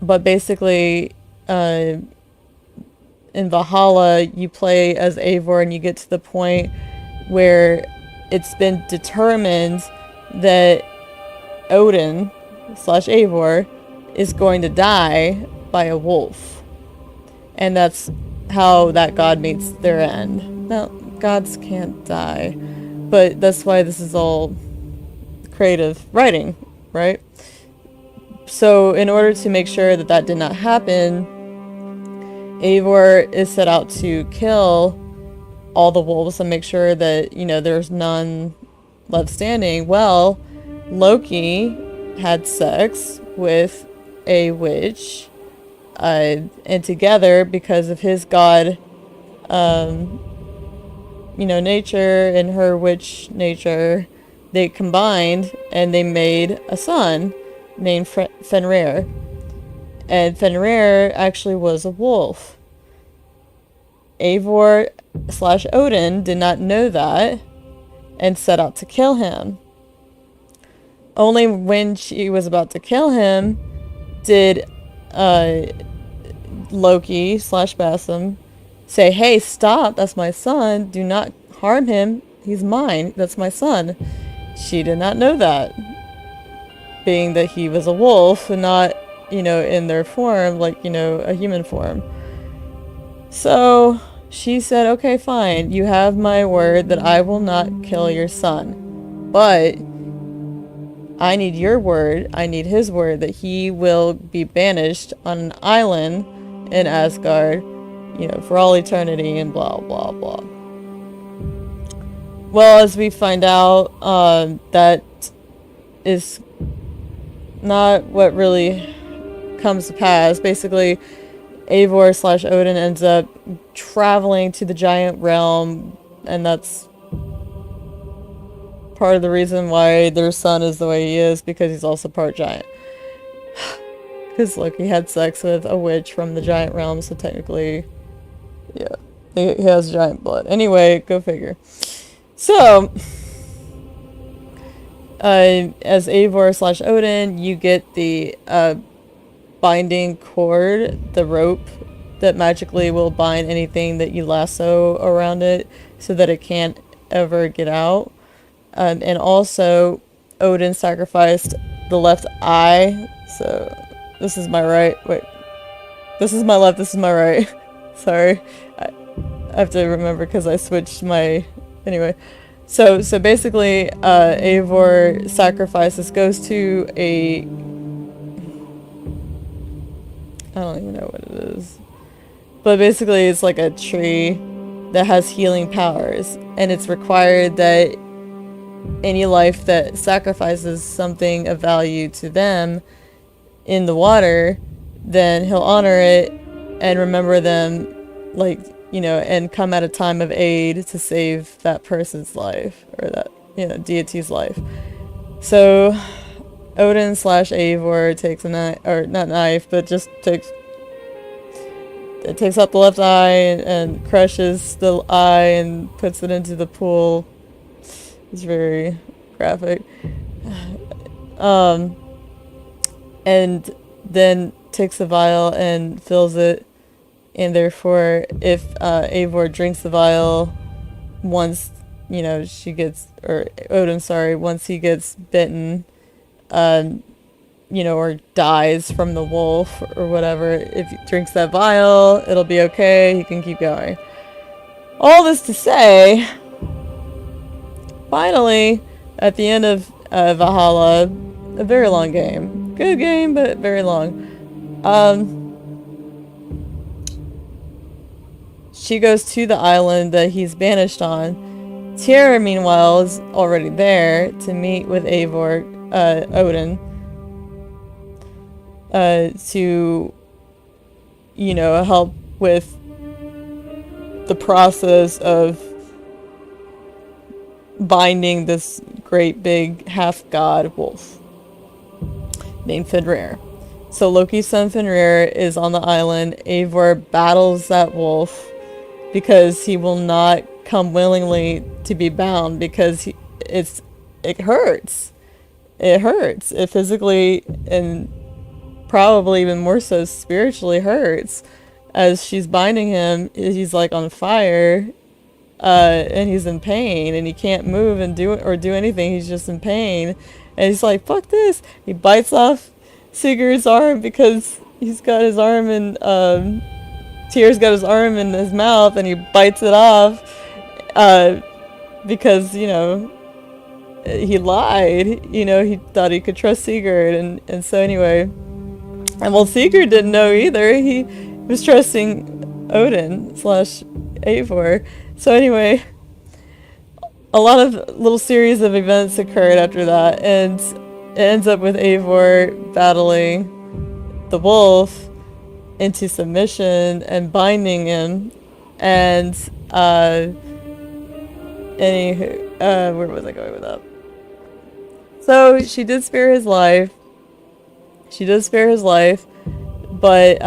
But basically, in Valhalla, you play as Eivor, and you get to the point where it's been determined that Odin / Eivor is going to die by a wolf. And that's how that god meets their end. Now, gods can't die, but that's why this is all creative writing, right? So in order to make sure that that did not happen, Eivor is set out to kill all the wolves and make sure that, there's none left standing. Well, Loki had sex with a witch, and together, because of his god, nature and her witch nature, they combined and they made a son named Fenrir. And Fenrir actually was a wolf. Eivor / Odin did not know that and set out to kill him. Only when she was about to kill him did Loki / Basim say, "Hey, stop, that's my son, do not harm him, he's mine, that's my son." She did not know that, being that he was a wolf and not, in their form, like, a human form. So she said, "Okay, fine, you have my word that I will not kill your son, but I need your word, I need his word that he will be banished on an island in Asgard, for all eternity," and blah, blah, blah. Well, as we find out, that is not what really comes to pass. Basically, Eivor / Odin ends up traveling to the giant realm, and that's part of the reason why their son is the way he is, because he's also part giant. Because Loki had sex with a witch from the giant realm, so technically, yeah, he has giant blood. Anyway, go figure. So, as Eivor / Odin, you get the binding cord, the rope that magically will bind anything that you lasso around it so that it can't ever get out. And also, Odin sacrificed the left eye. So, this is my right. Wait. This is my left, this is my right. Sorry. I have to remember because I switched my... Anyway. So basically, Eivor sacrifices goes to a... I don't even know what it is. But basically, it's like a tree that has healing powers. And it's required that any life that sacrifices something of value to them in the water, then he'll honor it and remember them, like, you know, and come at a time of aid to save that person's life, or that, you know, deity's life. So Odin / Eivor takes a knife, or not knife, but just takes out the left eye and crushes the eye and puts it into the pool. It's very graphic. And then takes the vial and fills it, and therefore if Eivor drinks the vial once, you know, she gets, or Odin, sorry, once he gets bitten, you know, or dies from the wolf or whatever, if he drinks that vial, it'll be okay, he can keep going. All this to say, finally, at the end of Valhalla, a very long game. Good game, but very long. She goes to the island that he's banished on. Tyr, meanwhile, is already there to meet with Eivor, Odin, to, you know, help with the process of binding this great big half-god wolf named Fenrir. So Loki's son Fenrir is on the island. Eivor battles that wolf because he will not come willingly to be bound, because it hurts. It hurts. It physically and probably even more so spiritually hurts. As she's binding him, he's like on fire, and he's in pain, and he can't move and do anything. He's just in pain, and he's like, "Fuck this!" He bites off Sigurd's arm because he's got his arm in. Tyr's got his arm in his mouth, and he bites it off, because, you know, he lied. You know, he thought he could trust Sigurd, and so anyway, and well, Sigurd didn't know either. He was trusting Odin / Eivor. So anyway, a lot of little series of events occurred after that, and it ends up with Eivor battling the wolf into submission and binding him. And anywho, where was I going with that? So she did spare his life. But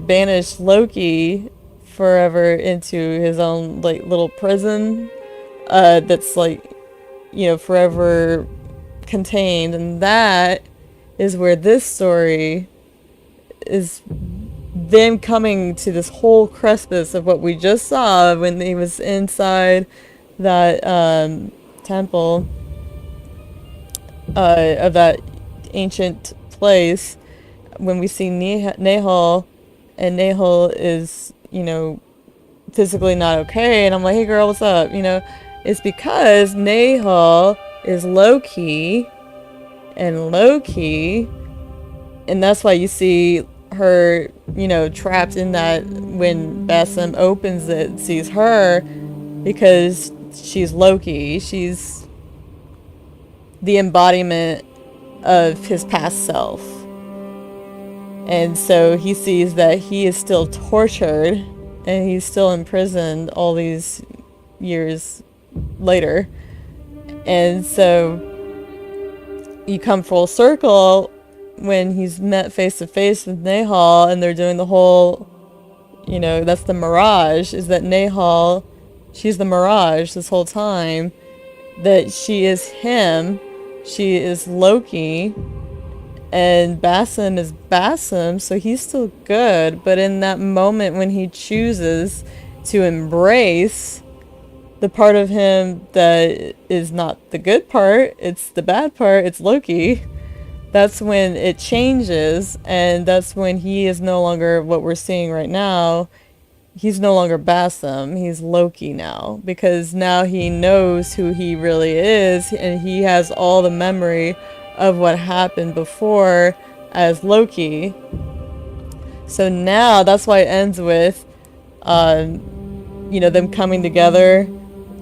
banished Loki forever into his own, like, little prison, that's, like, you know, forever contained. And that is where this story is then coming to this whole precipice of what we just saw when he was inside that temple, of that ancient place, when we see Nahal, and Nahal is, you know, physically not okay, and I'm like, "Hey girl, what's up?" You know, it's because Nahal is Loki, and that's why you see her, you know, trapped in that. When Basim opens it, sees her, because she's Loki. She's the embodiment of his past self. And so he sees that he is still tortured and he's still imprisoned all these years later. And so you come full circle when he's met face to face with Nahal, and they're doing the whole, you know, that's the Mirage, is that Nahal, she's the Mirage this whole time, that she is him, she is Loki, And Basim is Basim, so he's still good. But in that moment when he chooses to embrace the part of him that is not the good part, it's the bad part, it's Loki, that's when it changes, and that's when he is no longer what we're seeing right now. He's no longer Basim, he's Loki now, because now he knows who he really is, and he has all the memory of what happened before as Loki. So now that's why it ends with, them coming together,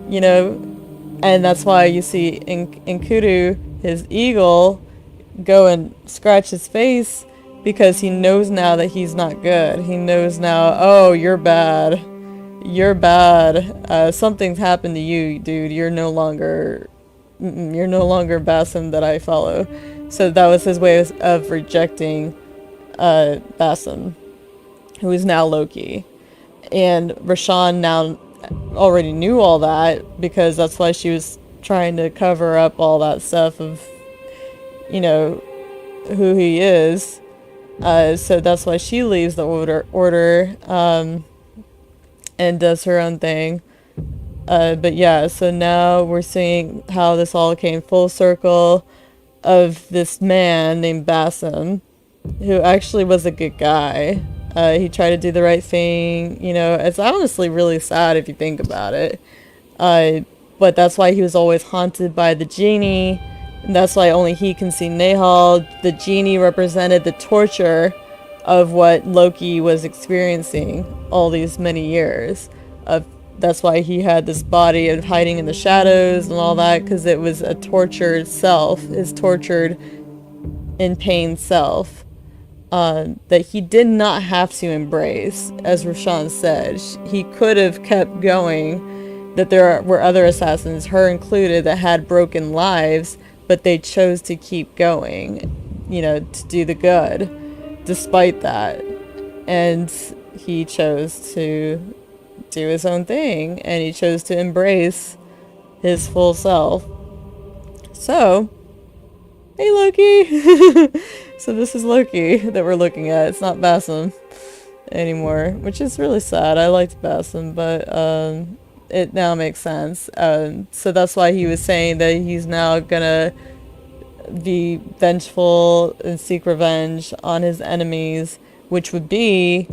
and that's why you see in Kudu, his eagle, go and scratch his face, because he knows now that he's not good. He knows now, oh, you're bad. You're bad. Something's happened to you, dude. You're no longer Basim that I follow. So that was his way of rejecting Basim, who is now Loki. And Rashawn now already knew all that, because that's why she was trying to cover up all that stuff of, who he is. So that's why she leaves the order and does her own thing. But yeah, so now we're seeing how this all came full circle of this man named Basim, who actually was a good guy. He tried to do the right thing. It's honestly really sad if you think about it. But that's why he was always haunted by the genie. And that's why only he can see Nahal. The genie represented the torture of what Loki was experiencing all these many years. That's why he had this body of hiding in the shadows and all that, because it was a tortured self, his tortured, in pain self, that he did not have to embrace. As Rashawn said, he could have kept going, that there were other assassins, her included, that had broken lives, but they chose to keep going, to do the good, despite that. And he chose to do his own thing, and he chose to embrace his full self. So, hey Loki! So this is Loki that we're looking at. It's not Basim anymore, which is really sad. I liked Basim, but it now makes sense. So that's why he was saying that he's now gonna be vengeful and seek revenge on his enemies, which would be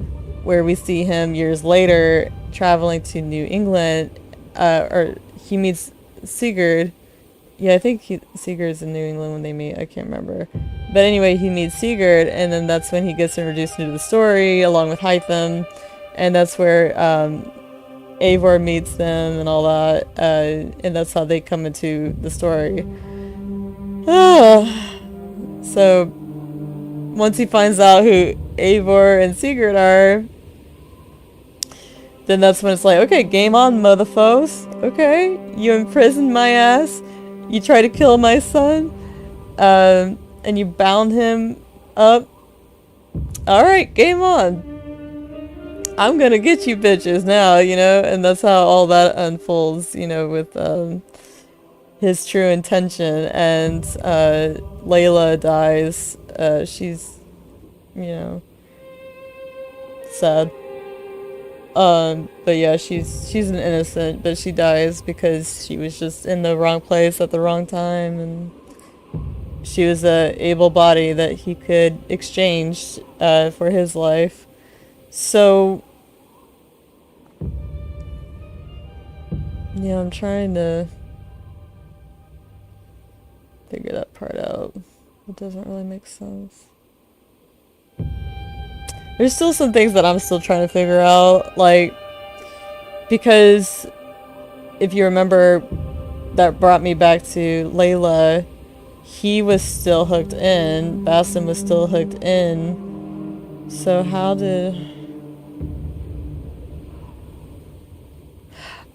where we see him years later traveling to New England, or he meets Sigurd. Yeah, I think Sigurd's in New England when they meet. I can't remember. But anyway, he meets Sigurd, and then that's when he gets introduced into the story, along with Hytham. And that's where Eivor meets them and all that. And that's how they come into the story. So, once he finds out who Eivor and Sigurd are, then that's when it's like, okay, game on, motherfuckers. Okay, you imprisoned my ass. You tried to kill my son. And you bound him up. Alright, game on. I'm gonna get you bitches now, and that's how all that unfolds, with his true intention. And Layla dies. She's, sad. But yeah, she's an innocent, but she dies because she was just in the wrong place at the wrong time, and she was a able body that he could exchange for his life. So yeah, I'm trying to figure that part out. It doesn't really make sense. There's still some things that I'm still trying to figure out, because if you remember, that brought me back to Layla. He was still hooked in. Basim was still hooked in. So how did...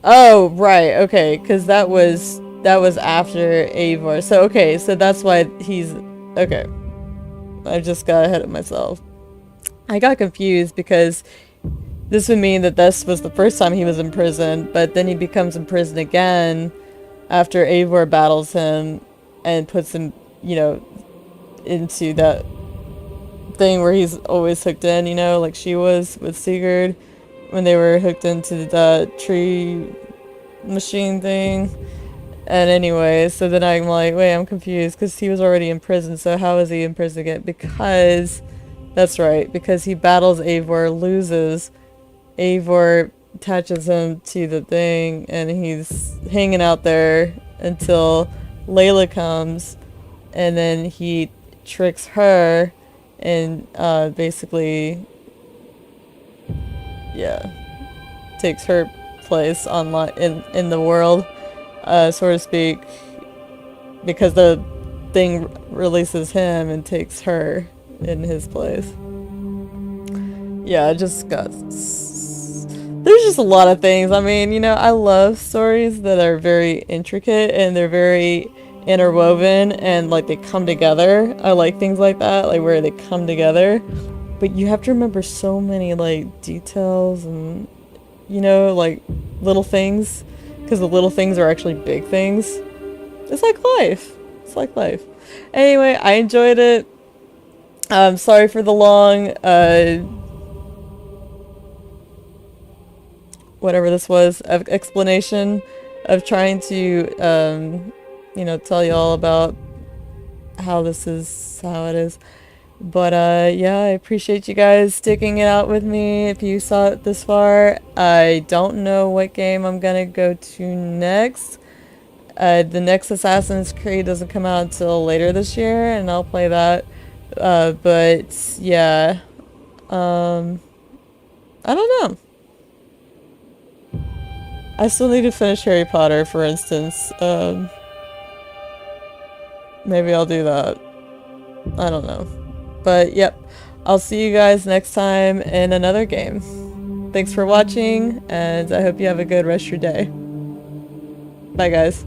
Oh, right, okay, because that was after Eivor. So, okay, so that's why he's... Okay. I just got ahead of myself. I got confused because this would mean that this was the first time he was in prison, but then he becomes in prison again after Eivor battles him and puts him, into that thing where he's always hooked in, you know, like she was with Sigurd when they were hooked into the tree machine thing. And anyway, so then I'm like, wait, I'm confused because he was already in prison. So how is he in prison again? Because, that's right, because he battles Eivor, loses. Eivor attaches him to the thing and he's hanging out there until Layla comes, and then he tricks her and basically, yeah, takes her place online in the world, so to speak, because the thing releases him and takes her in his place. Yeah, it just got... There's just a lot of things. I mean, you know, I love stories that are very intricate and they're very interwoven and like they come together. I like things like that, like where they come together. But you have to remember so many like details and, you know, like little things, because the little things are actually big things. It's like life. It's like life. Anyway, I enjoyed it. Sorry for the long whatever this was, explanation of trying to, you know, tell you all about how this is, how it is. But, yeah, I appreciate you guys sticking it out with me if you saw it this far. I don't know what game I'm gonna go to next. The next Assassin's Creed doesn't come out until later this year, and I'll play that. But, yeah, I don't know. I still need to finish Harry Potter, for instance. Maybe I'll do that. I don't know. But, yep. I'll see you guys next time in another game. Thanks for watching, and I hope you have a good rest of your day. Bye, guys.